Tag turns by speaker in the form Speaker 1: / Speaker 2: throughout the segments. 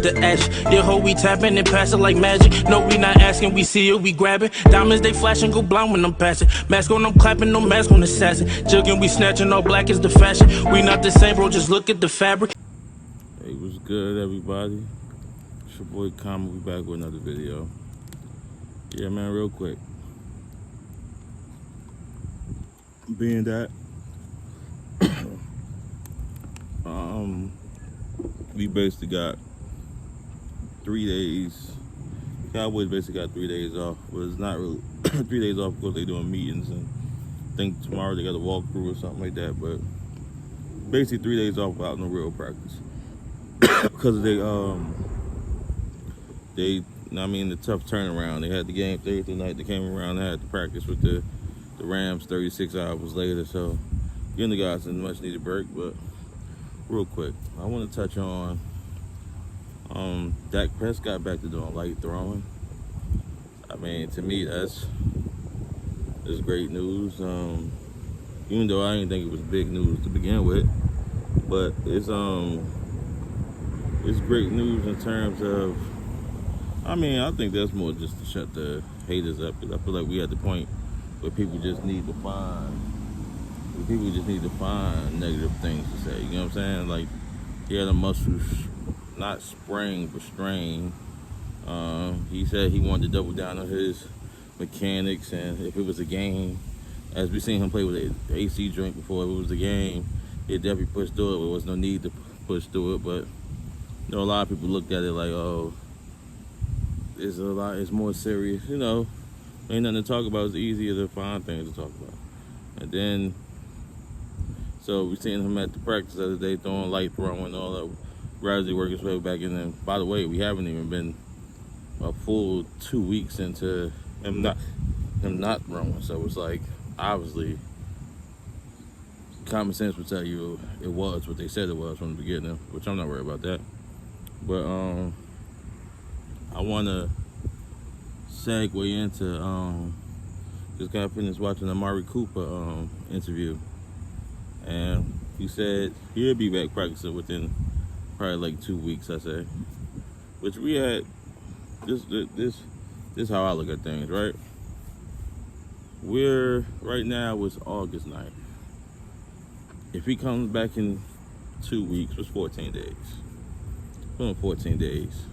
Speaker 1: the ash. Yeah, ho, we tapping and passing like magic. No, we not asking, we see it, we grabbing. Diamonds, they flashing, go blind when I'm passing. Mask on, I'm clapping, no mask on assassin. Jugging, we snatching, all black is the fashion. We not the same, bro, just look at the fabric.
Speaker 2: Hey, what's good, everybody? It's your boy Kama, we back with another video. Yeah, man, real quick. Being that we basically got 3 days. Cowboys basically got 3 days off. But it's not really 3 days off because they're doing meetings, and I think tomorrow they got a walkthrough or something like that. But basically 3 days off without no real practice. Because the tough turnaround. They had the game Thursday night. They came around and had to practice with the Rams 36 hours later. So giving the guys a much needed break. But real quick, I want to touch on Dak Prescott back to doing light throwing. I mean, to me, that's great news. Even though I didn't think it was big news to begin with, but it's great news in terms of. I mean, I think that's more just to shut the haters up, because I feel like we at the point where people just need to find negative things to say. You know what I'm saying? Like, he had a muscle, not sprain, but strain. He said he wanted to double down on his mechanics, and if it was a game, as we seen him play with an AC joint before, if it was a game, he'd definitely push through it. There was no need to push through it, but you know, a lot of people looked at it like, oh, it's more serious. You know, ain't nothing to talk about. It's easier to find things to talk about. And then, so we seen him at the practice the other day throwing light throwing and all that. Gradually work his way back in. And by the way, we haven't even been a full 2 weeks into him not throwing. So it's like, obviously, common sense would tell you it was what they said it was from the beginning, which I'm not worried about that. But I want to segue into just got finished watching the Amari Cooper interview, and he said he'll be back practicing within probably like 2 weeks, I say. Which we had this how I look at things, right? We're right now it's August 9th. If he comes back in 2 weeks, it's 14 days. It's 14 days.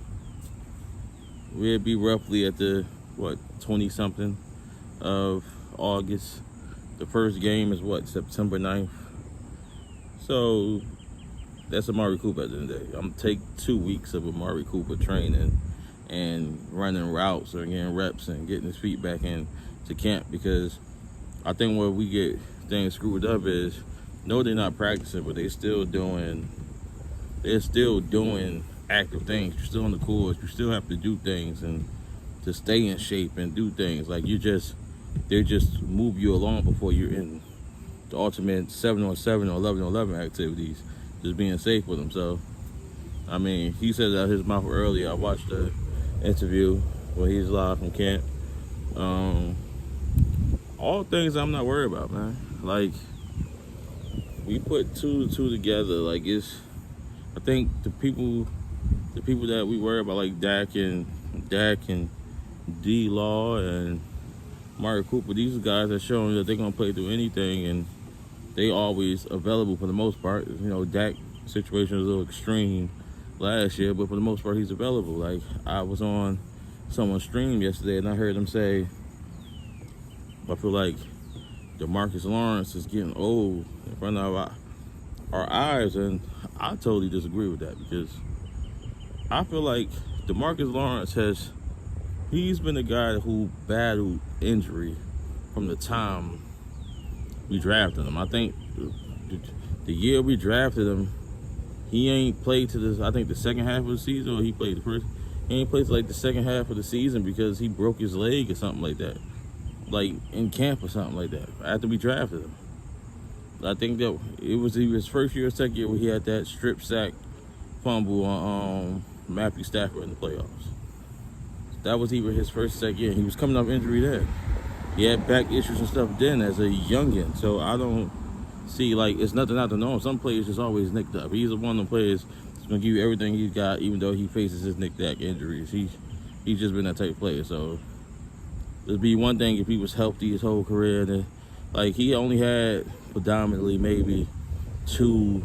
Speaker 2: We'll be roughly at the 20-something of August. The first game is September 9th. So that's Amari Cooper at the end of the day. I'm take 2 weeks of Amari Cooper training and running routes or getting reps and getting his feet back into camp, because I think where we get things screwed up is, no, they're not practicing, but they're still doing active things. You're still on the course. You still have to do things and to stay in shape and do things. Like they just move you along before you're in the ultimate 7-on-7 or 11-on-11 activities, just being safe with them. So, I mean, he said that out his mouth earlier. I watched the interview where he's live from camp. All things I'm not worried about, man. Like, we put two together. Like, I think the people that we worry about, like Dak and D-Law and Amari Cooper, these are guys that showing that they're gonna play through anything, and they always available for the most part. You know, Dak situation was a little extreme last year, but for the most part, he's available. Like, I was on someone's stream yesterday, and I heard them say, I feel like DeMarcus Lawrence is getting old in front of our eyes, and I totally disagree with that, because I feel like DeMarcus Lawrence he's been a guy who battled injury from the time we drafted him. I think the year we drafted him, he ain't played to this, I think the second half of the season, or he played the first. He ain't played to like the second half of the season because he broke his leg or something like that, like in camp or something like that, after we drafted him. I think that it was either his first year or second year where he had that strip sack fumble on Matthew Stafford in the playoffs. That was either his first, second year. He was coming off injury then. He had back issues and stuff then as a youngin. So I don't see, like, it's nothing out to know. Some players just always nicked up. He's one of the players, He's gonna give you everything he's got, even though he faces his Dak injuries. He's just been that type of player. So it'd be one thing if he was healthy his whole career. And like he only had predominantly maybe 2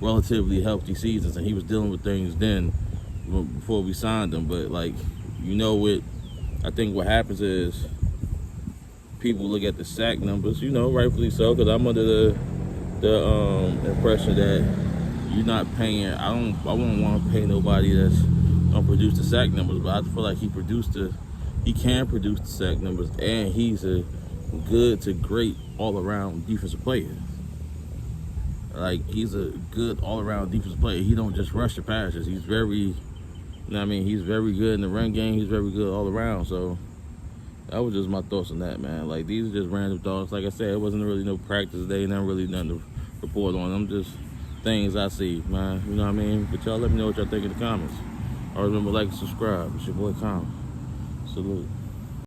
Speaker 2: relatively healthy seasons, and he was dealing with things then before we signed him. But like, I think what happens is people look at the sack numbers, rightfully so, because I'm under the impression that you're not paying. I wouldn't want to pay nobody that's gonna produce the sack numbers, but I feel like he can produce the sack numbers, and he's a good to great all-around defensive player. Like, he's a good all-around defensive player. He don't just rush the passes. He's very, he's very good in the run game. He's very good all around. So that was just my thoughts on that, man. Like, these are just random thoughts. Like I said, it wasn't really no practice day, nothing to report on. I'm just things I see, man. You know what I mean? But y'all let me know what y'all think in the comments. Or remember, like and subscribe. It's your boy Con. Salute.